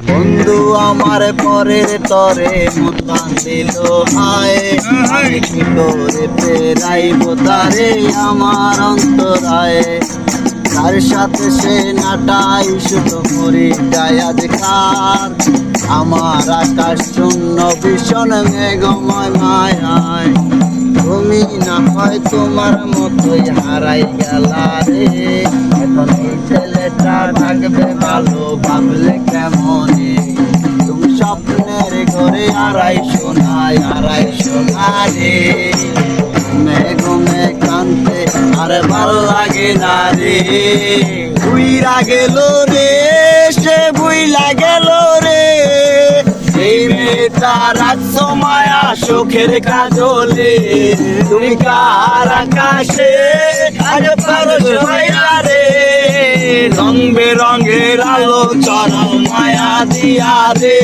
বন্ধু আমার পরের তরে মন বাঁধিল হায়, আমি কি করে ফেরাইব তারে আমার অন্তরায়। তার সাথে সে নাটাই শুধু মরি গায়াজ খার, আমার আকাশ শূন্য ভীষণ মেঘময় মায়ায়। তুমি না হয় তোমার মতোই হারাই গেলা রে, এখন এই ছেলেটা থাকবে ভালো ভাবলে কেমনে। তুমি স্বপ্নের ঘরে আড়াই সোনা রে, মেঘমে কান্তে আর ভাল লাগে না রে। বুইরা গেল রে, সে বুইলা গেল রে, এই মেয়েটা রাখছো মায়া চোখের কাজলে। তুমি কার আকাশে আজ পারছো রে, রং বেরঙের আলো চরম মায়া দিয়া রে।